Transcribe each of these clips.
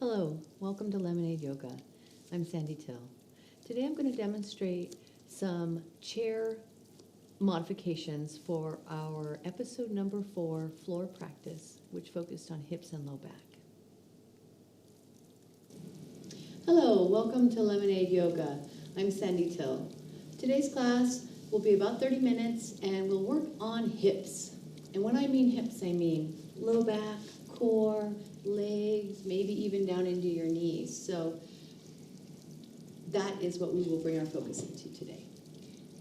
Hello, welcome to Lemonade Yoga. I'm Sandy Till. Today I'm going to demonstrate some chair modifications for our episode number 4 floor practice, which focused on hips and low back. Hello, welcome to Lemonade Yoga. I'm Sandy Till. Today's class will be about 30 minutes and we'll work on hips. And when I mean hips, I mean low back, core, legs, maybe even down into your knees. So that is what we will bring our focus into today.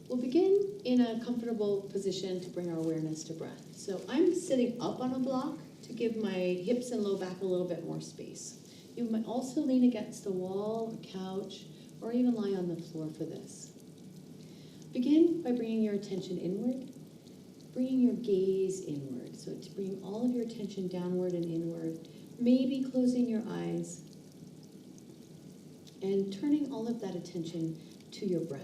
We'll begin in a comfortable position to bring our awareness to breath. So I'm sitting up on a block to give my hips and low back a little bit more space. You might also lean against the wall, a couch, or even lie on the floor for this. Begin by bringing your attention inward, bringing your gaze inward. So to bring all of your attention downward and inward, maybe closing your eyes and turning all of that attention to your breath.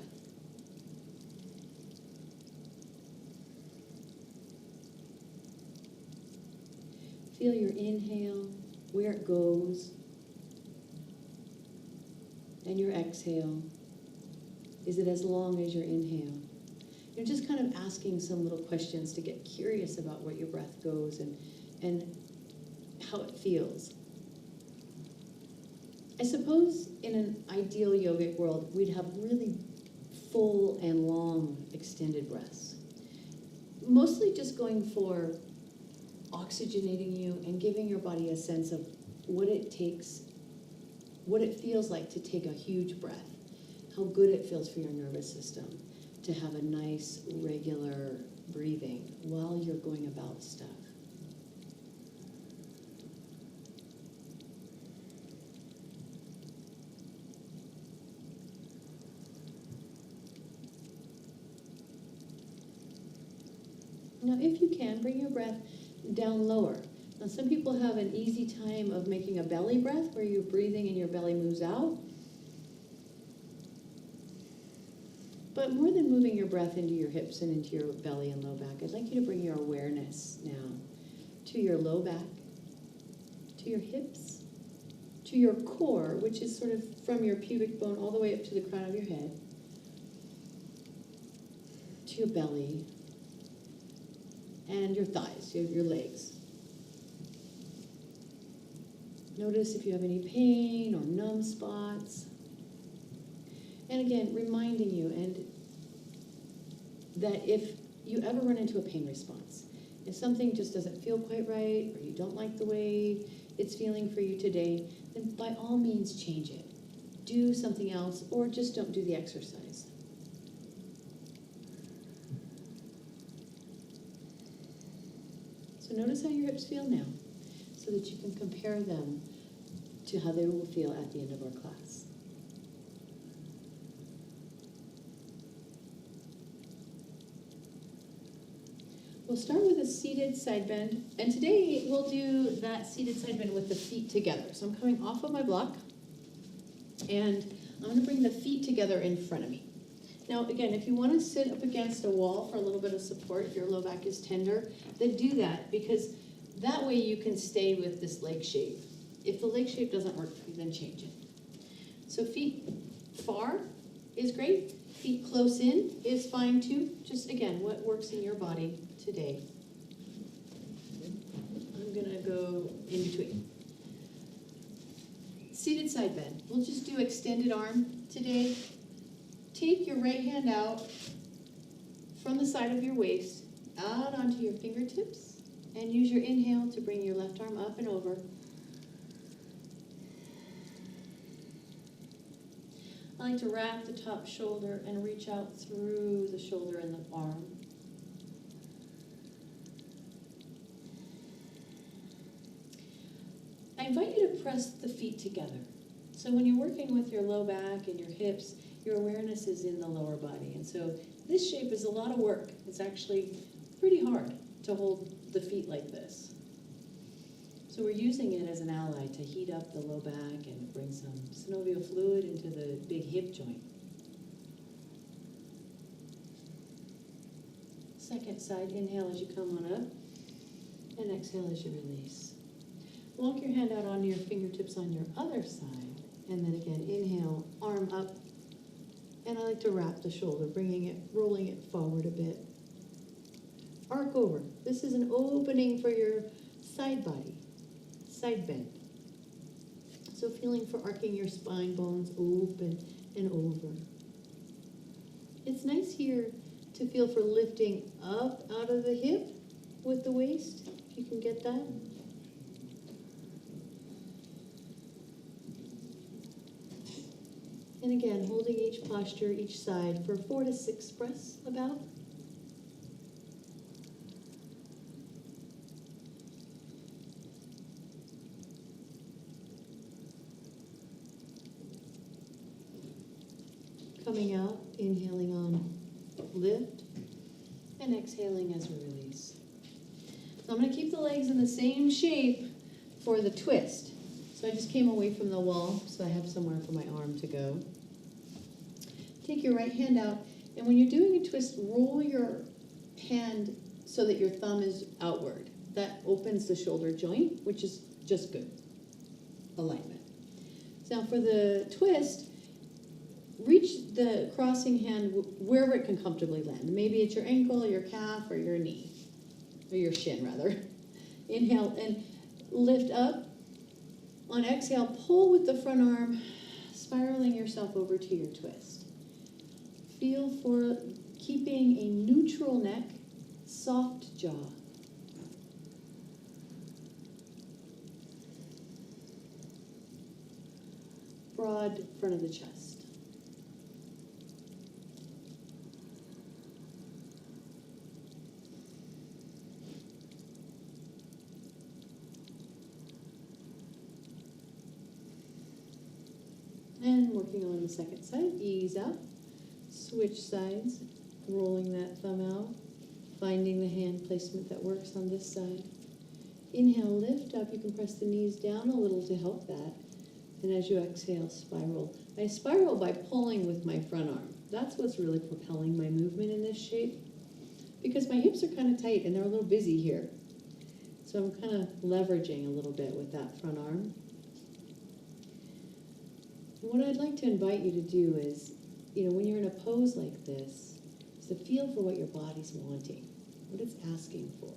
Feel your inhale, where it goes, and your exhale. Is it as long as your inhale? You're just kind of asking some little questions to get curious about where your breath goes and how it feels. I suppose in an ideal yogic world, we'd have really full and long extended breaths. Mostly just going for oxygenating you and giving your body a sense of what it takes, what it feels like to take a huge breath, how good it feels for your nervous system to have a nice, regular breathing while you're going about stuff. Now, if you can, bring your breath down lower. Now, some people have an easy time of making a belly breath where you're breathing and your belly moves out. But more than moving your breath into your hips and into your belly and low back, I'd like you to bring your awareness now to your low back, to your hips, to your core, which is sort of from your pubic bone all the way up to the crown of your head, to your belly, and your thighs, your legs. Notice if you have any pain or numb spots. And again, reminding you that if you ever run into a pain response, if something just doesn't feel quite right, or you don't like the way it's feeling for you today, then by all means change it. Do something else, or just don't do the exercise. So notice how your hips feel now, so that you can compare them to how they will feel at the end of our class. We'll start with a seated side bend, and today we'll do that seated side bend with the feet together. So I'm coming off of my block, and I'm going to bring the feet together in front of me. Now, again, if you want to sit up against a wall for a little bit of support, if your low back is tender, then do that, because that way you can stay with this leg shape. If the leg shape doesn't work for you, then change it. So feet far is great. Feet close in is fine too. Just, again, what works in your body today. I'm going to go in between. Seated side bend. We'll just do extended arm today. Take your right hand out from the side of your waist, out onto your fingertips, and use your inhale to bring your left arm up and over. I like to wrap the top shoulder and reach out through the shoulder and the arm. I invite you to press the feet together. So when you're working with your low back and your hips, your awareness is in the lower body. And so this shape is a lot of work. It's actually pretty hard to hold the feet like this. So we're using it as an ally to heat up the low back and bring some synovial fluid into the big hip joint. Second side, inhale as you come on up, and exhale as you release. Walk your hand out onto your fingertips on your other side. And then again, inhale, arm up. And I like to wrap the shoulder, rolling it forward a bit. Arc over. This is an opening for your side body, side bend. So feeling for arcing your spine bones open and over. It's nice here to feel for lifting up out of the hip with the waist, if you can get that. And again, holding each posture, each side for 4 to 6 breaths about. Coming out, inhaling on lift, and exhaling as we release. So I'm going to keep the legs in the same shape for the twist. So I just came away from the wall, so I have somewhere for my arm to go. Take your right hand out, and when you're doing a twist, roll your hand so that your thumb is outward. That opens the shoulder joint, which is just good alignment. So now for the twist, reach the crossing hand wherever it can comfortably land. Maybe it's your ankle, your calf, or your knee, or your shin rather. Inhale and lift up. On exhale, pull with the front arm, spiraling yourself over to your twist. Feel for keeping a neutral neck, soft jaw. Broad front of the chest. And working on the second side, ease up, switch sides, rolling that thumb out, finding the hand placement that works on this side. Inhale, lift up. You can press the knees down a little to help that. And as you exhale, spiral. I spiral by pulling with my front arm. That's what's really propelling my movement in this shape, because my hips are kind of tight and they're a little busy here. So I'm kind of leveraging a little bit with that front arm. What I'd like to invite you to do is, when you're in a pose like this, is to feel for what your body's wanting, what it's asking for.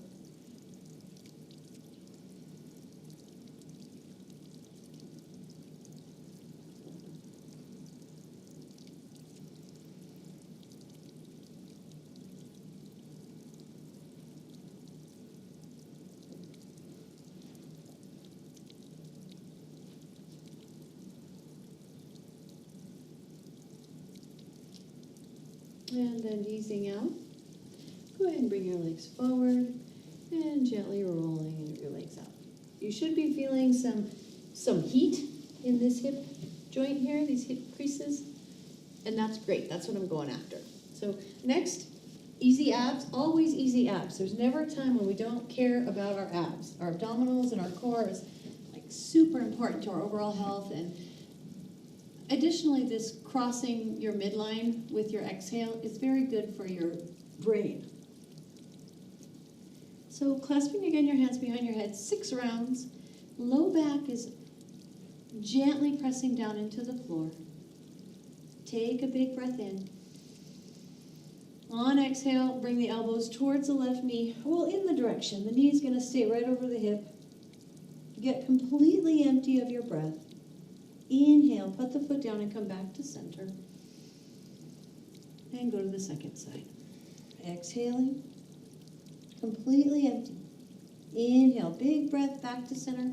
And then easing out, go ahead and bring your legs forward and gently rolling your legs out. You should be feeling some heat in this hip joint here, these hip creases, and that's great. That's what I'm going after. So next, easy abs, always easy abs. There's never a time when we don't care about our abs. Our abdominals and our core is like super important to our overall health. And additionally, this crossing your midline with your exhale is very good for your brain. So clasping again your hands behind your head, 6 rounds. Low back is gently pressing down into the floor. Take a big breath in. On exhale, bring the elbows towards the left knee, well, in the direction. The knee is going to stay right over the hip. Get completely empty of your breath. Inhale, put the foot down and come back to center. And go to the second side. Exhaling, completely empty. Inhale, big breath back to center.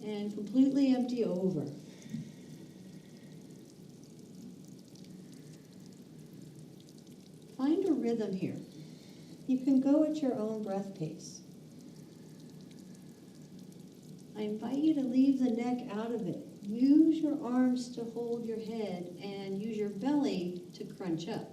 And completely empty over. Find a rhythm here. You can go at your own breath pace. I invite you to leave the neck out of it. Use your arms to hold your head and use your belly to crunch up.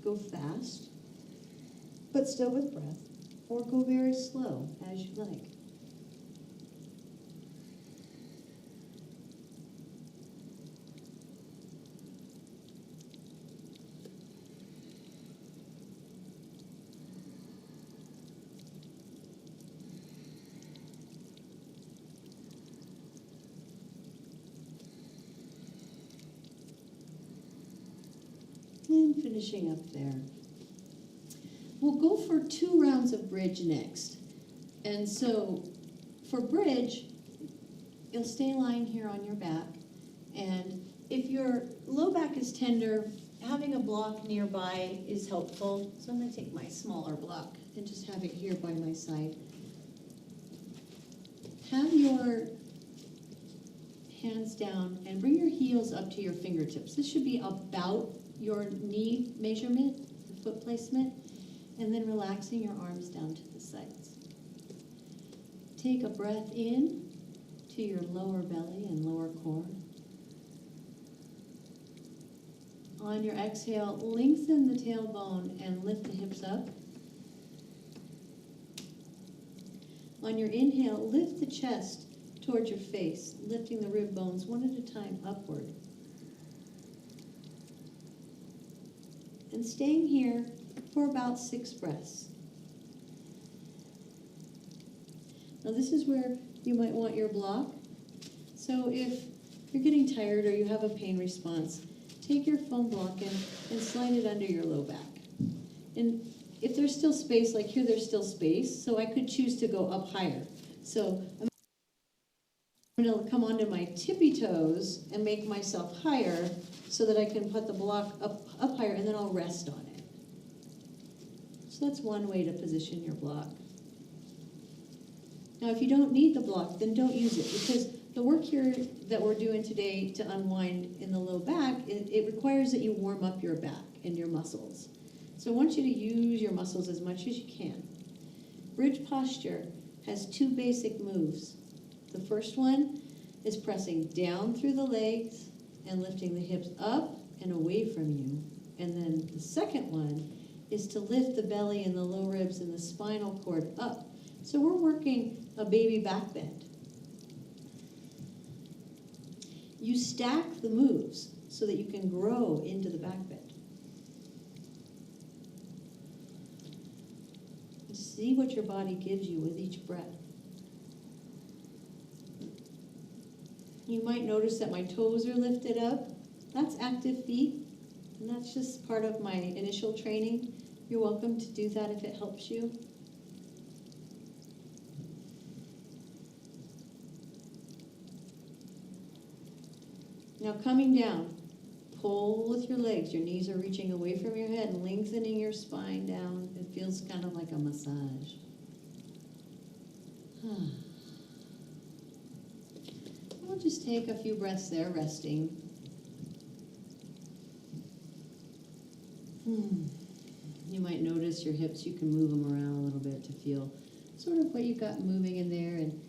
Go fast, but still with breath, or go very slow as you like. And finishing up there. We'll go for 2 rounds of bridge next. And so for bridge, you'll stay lying here on your back. And if your low back is tender, having a block nearby is helpful. So I'm going to take my smaller block and just have it here by my side. Have your hands down and bring your heels up to your fingertips. This should be about your knee measurement, the foot placement, and then relaxing your arms down to the sides. Take a breath in to your lower belly and lower core. On your exhale, lengthen the tailbone and lift the hips up. On your inhale, lift the chest towards your face, lifting the rib bones one at a time upward. And staying here for about 6 breaths. Now this is where you might want your block. So if you're getting tired or you have a pain response, take your foam block and slide it under your low back. And if there's still space, like here there's still space, so I could choose to go up higher. So I'm going to come onto my tippy toes and make myself higher so that I can put the block up higher, and then I'll rest on it. So that's one way to position your block. Now if you don't need the block, then don't use it, because the work here that we're doing today to unwind in the low back, it requires that you warm up your back and your muscles. So I want you to use your muscles as much as you can. Bridge posture has 2 basic moves. The first one is pressing down through the legs and lifting the hips up and away from you. And then the second one is to lift the belly and the low ribs and the spinal cord up. So we're working a baby back bend. You stack the moves so that you can grow into the back bend. See what your body gives you with each breath. You might notice that my toes are lifted up. That's active feet, and that's just part of my initial training. You're welcome to do that if it helps you. Now coming down, pull with your legs. Your knees are reaching away from your head and lengthening your spine down. It feels kind of like a massage. We'll just take a few breaths there, resting. You might notice your hips, you can move them around a little bit to feel sort of what you got moving in there. And,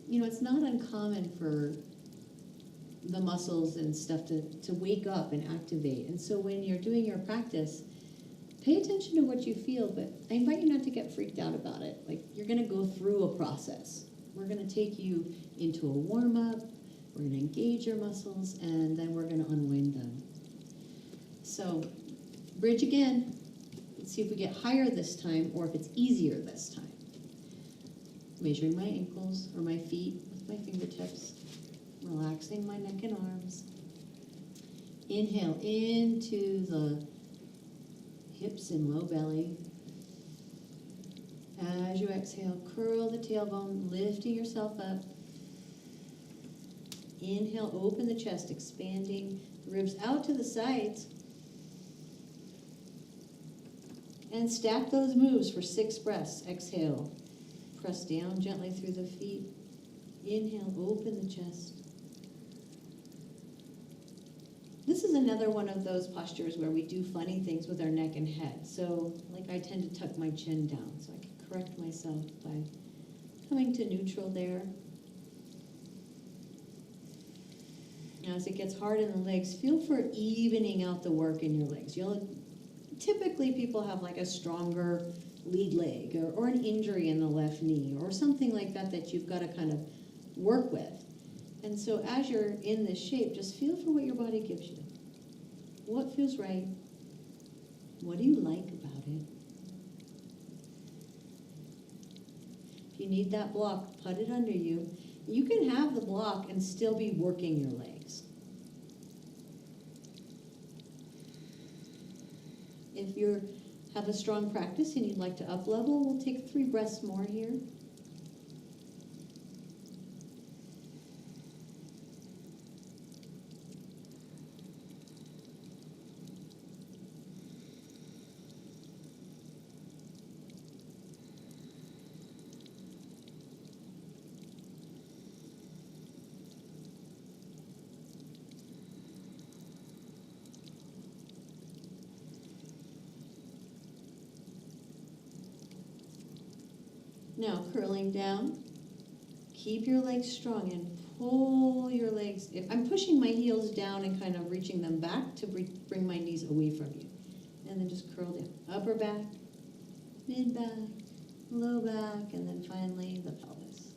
you know, it's not uncommon for the muscles and stuff to wake up and activate. And so when you're doing your practice, pay attention to what you feel, but I invite you not to get freaked out about it. Like, you're going to go through a process. We're going to take you into a warm-up, we're going to engage your muscles, and then we're going to unwind them. So, bridge again. Let's see if we get higher this time or if it's easier this time. Measuring my ankles or my feet with my fingertips. Relaxing my neck and arms. Inhale into the hips and low belly. As you exhale, curl the tailbone, lifting yourself up. Inhale, open the chest, expanding the ribs out to the sides. And stack those moves for 6 breaths. Exhale, press down gently through the feet. Inhale, open the chest. This is another one of those postures where we do funny things with our neck and head. So, like, I tend to tuck my chin down, so I can correct myself by coming to neutral there. Now, as it gets hard in the legs, feel for evening out the work in your legs. Typically, people have like a stronger lead leg or an injury in the left knee or something like that that you've got to kind of work with. And so as you're in this shape, just feel for what your body gives you. What feels right? What do you like about it? If you need that block, put it under you. You can have the block and still be working your legs. If you have a strong practice and you'd like to up level, we'll take 3 breaths more here. Now curling down, keep your legs strong and pull your legs. I'm pushing my heels down and kind of reaching them back to bring my knees away from you. And then just curl down. Upper back, mid back, low back, and then finally the pelvis.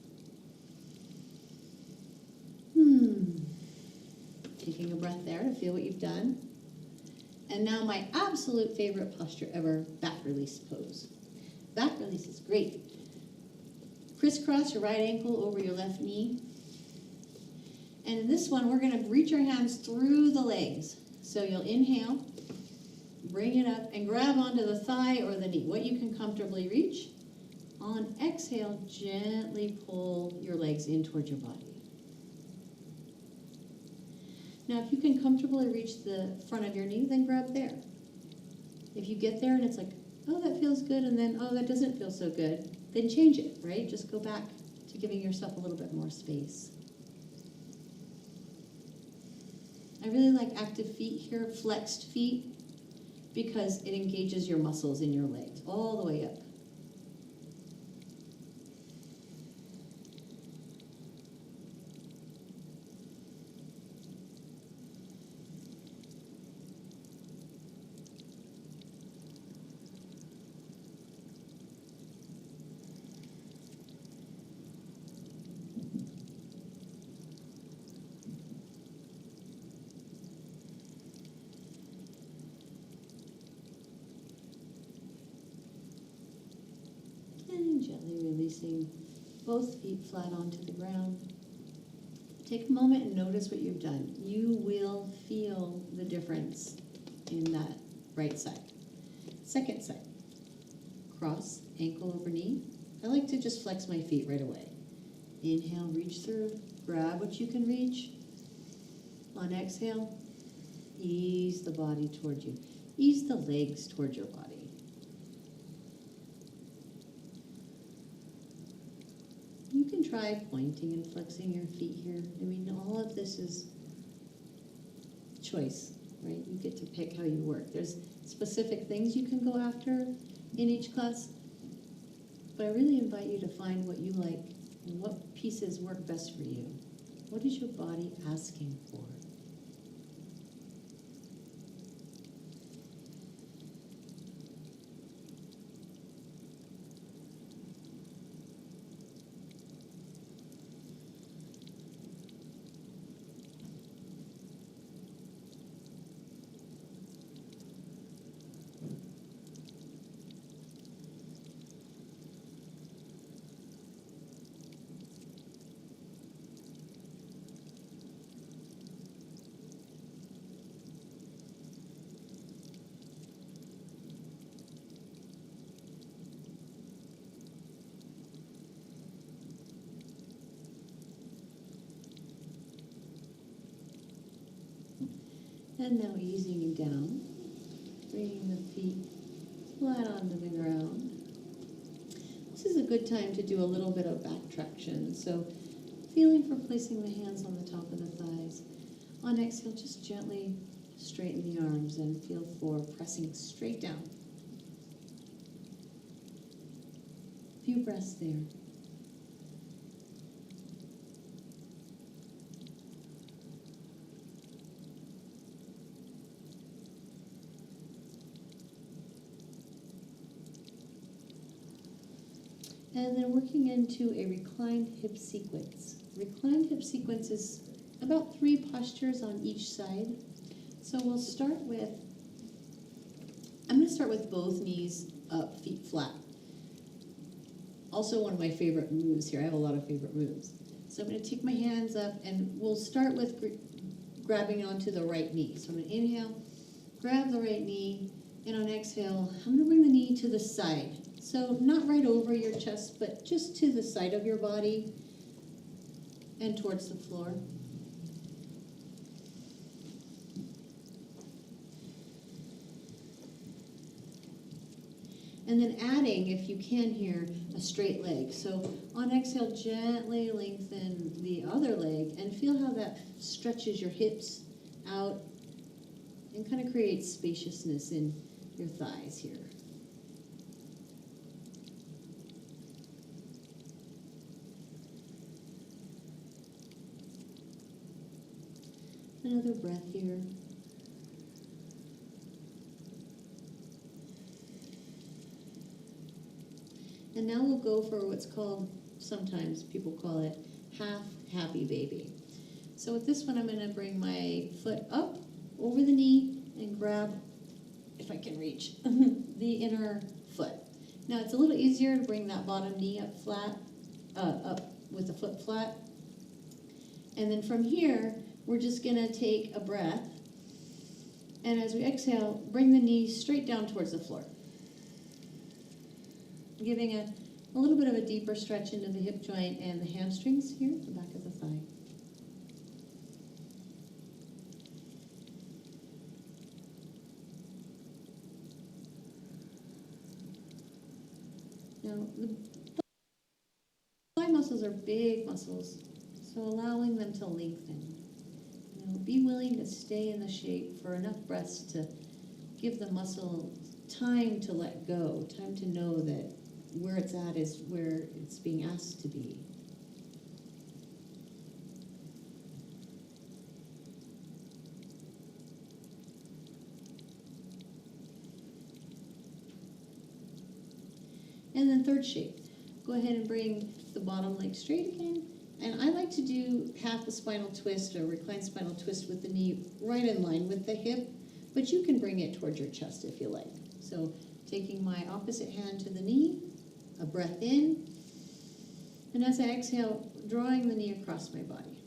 Taking a breath there to feel what you've done. And now my absolute favorite posture ever, back release pose. Back release is great. Crisscross your right ankle over your left knee. And in this one, we're going to reach our hands through the legs. So you'll inhale, bring it up, and grab onto the thigh or the knee, what you can comfortably reach. On exhale, gently pull your legs in towards your body. Now, if you can comfortably reach the front of your knee, then grab there. If you get there and it's like, oh, that feels good, and then, oh, that doesn't feel so good, then change it, right? Just go back to giving yourself a little bit more space. I really like active feet here, flexed feet, because it engages your muscles in your legs all the way up. And gently releasing both feet flat onto the ground. Take a moment and notice what you've done. You will feel the difference in that right side. Second side. Cross, ankle over knee. I like to just flex my feet right away. Inhale, reach through. Grab what you can reach. On exhale, ease the body toward you. Ease the legs toward your body. You can try pointing and flexing your feet here. I mean, all of this is choice, right? You get to pick how you work. There's specific things you can go after in each class, but I really invite you to find what you like and what pieces work best for you. What is your body asking for? And now easing down, bringing the feet flat onto the ground. This is a good time to do a little bit of back traction. So feeling for placing the hands on the top of the thighs. On exhale, just gently straighten the arms and feel for pressing straight down. A few breaths there. And then working into a reclined hip sequence. Reclined hip sequence is about 3 postures on each side. So we'll start with, I'm going to start with both knees up, feet flat. Also one of my favorite moves here. I have a lot of favorite moves. So I'm going to take my hands up and we'll start with grabbing onto the right knee. So I'm going to inhale, grab the right knee, And on exhale, I'm gonna bring the knee to the side. So not right over your chest, but just to the side of your body and towards the floor. And then adding, if you can here, a straight leg. So on exhale, gently lengthen the other leg and feel how that stretches your hips out and kind of creates spaciousness in your thighs here. Another breath here. And now we'll go for what's called, sometimes people call it, half happy baby. So with this one, I'm going to bring my foot up over the knee and grab, if I can reach, the inner foot. Now it's a little easier to bring that bottom knee up flat, up with the foot flat. And then from here, we're just going to take a breath. And as we exhale, bring the knee straight down towards the floor, giving a little bit of a deeper stretch into the hip joint and the hamstrings here, the back of the thigh. Now, the thigh muscles are big muscles, so allowing them to lengthen. Be willing to stay in the shape for enough breaths to give the muscle time to let go, time to know that where it's at is where it's being asked to be. And then third shape. Go ahead and bring the bottom leg straight again. And I like to do half a spinal twist or reclined spinal twist with the knee right in line with the hip, but you can bring it towards your chest if you like. So taking my opposite hand to the knee, a breath in, and as I exhale, drawing the knee across my body.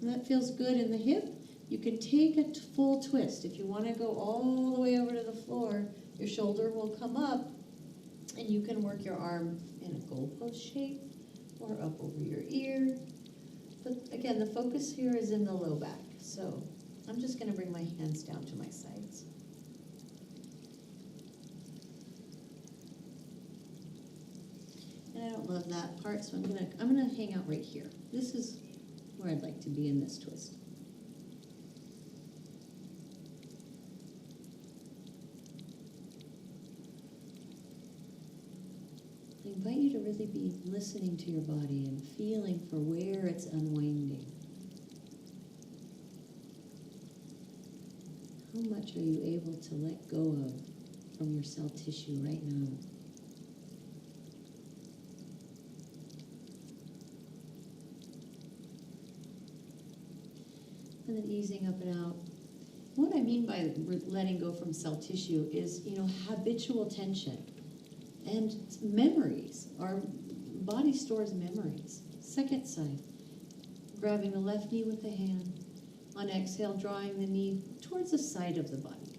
And that feels good in the hip. You can take a full twist. If you want to go all the way over to the floor, your shoulder will come up, and you can work your arm in a goalpost shape or up over your ear. But again, the focus here is in the low back. So I'm just going to bring my hands down to my sides. And I don't love that part, so I'm gonna hang out right here. This is where I'd like to be in this twist. I invite you to really be listening to your body and feeling for where it's unwinding. How much are you able to let go of from your cell tissue right now? And then easing up and out. What I mean by letting go from cell tissue is, habitual tension and memories. Our body stores memories. Second side, grabbing the left knee with the hand. On exhale, drawing the knee towards the side of the body,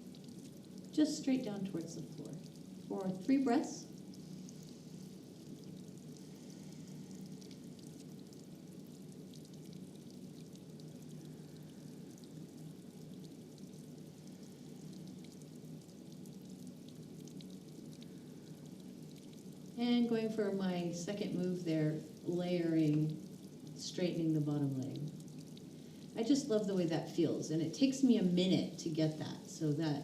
just straight down towards the floor. For 3 breaths. And going for my second move there, layering, straightening the bottom leg. I just love the way that feels, and it takes me a minute to get that. So that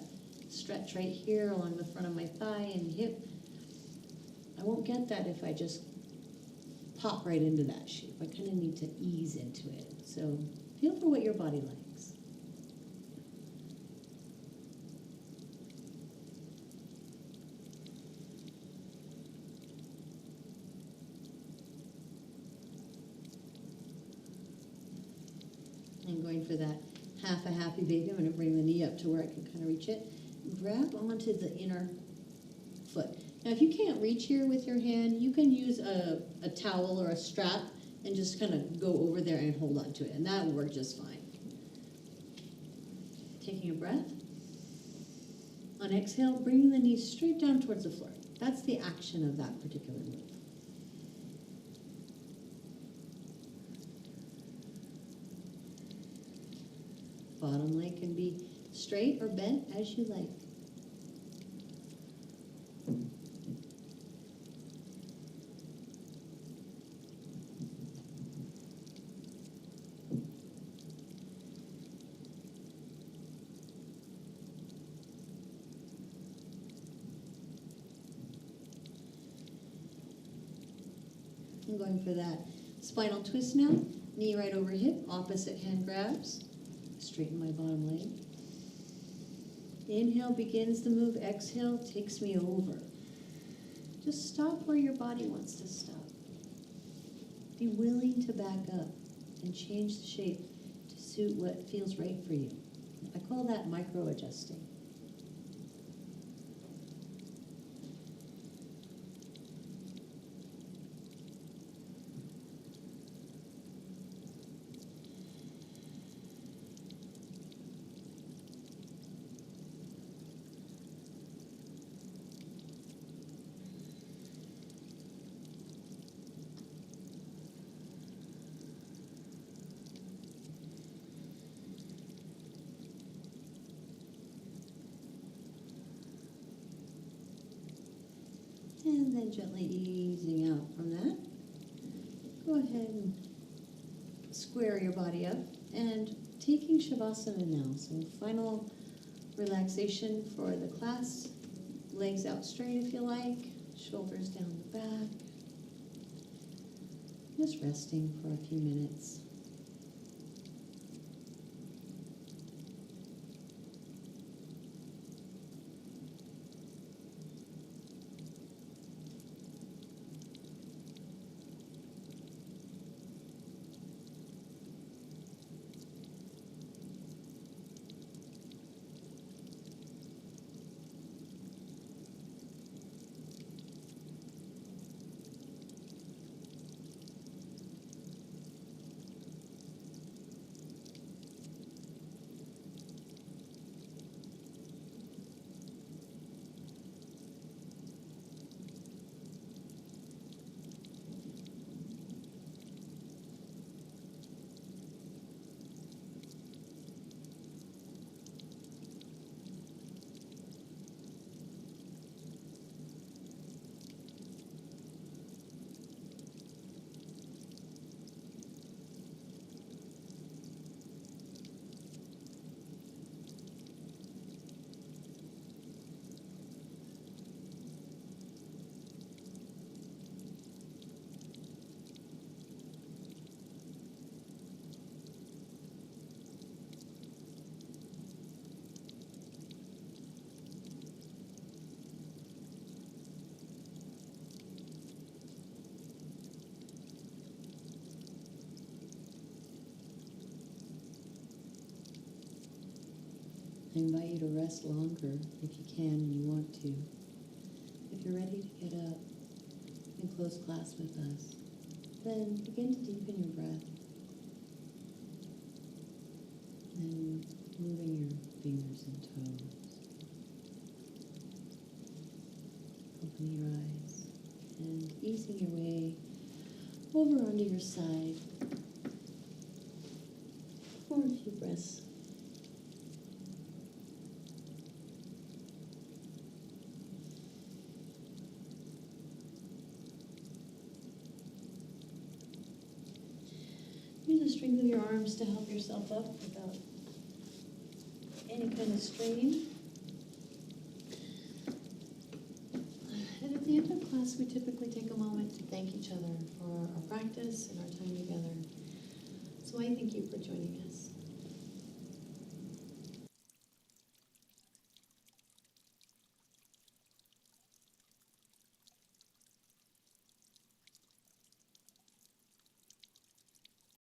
stretch right here along the front of my thigh and hip, I won't get that if I just pop right into that shape. I kind of need to ease into it. So feel for what your body likes. And going for that half a happy baby, I'm going to bring the knee up to where I can kind of reach it. Grab onto the inner foot. Now, if you can't reach here with your hand, you can use a towel or a strap and just kind of go over there and hold on to it, and that will work just fine. Taking a breath. On exhale, bringing the knees straight down towards the floor. That's the action of that particular move. Bottom leg can be straight or bent as you like. I'm going for that spinal twist now. Knee right over hip, opposite hand grabs. Straighten my bottom leg. Inhale begins the move. Exhale takes me over. Just stop where your body wants to stop. Be willing to back up and change the shape to suit what feels right for you. I call that micro-adjusting. And then gently easing out from that. Go ahead and square your body up and taking Shavasana now. So final relaxation for the class. Legs out straight if you like, shoulders down the back. Just resting for a few minutes. I invite you to rest longer if you can and you want to. If you're ready to get up and close class with us, then begin to deepen your breath. And moving your fingers and toes. Open your eyes and easing your way over onto your side for a few breaths. Use the strength of your arms to help yourself up without any kind of strain. And at the end of class, we typically take a moment to thank each other for our practice and our time together. So I thank you for joining us.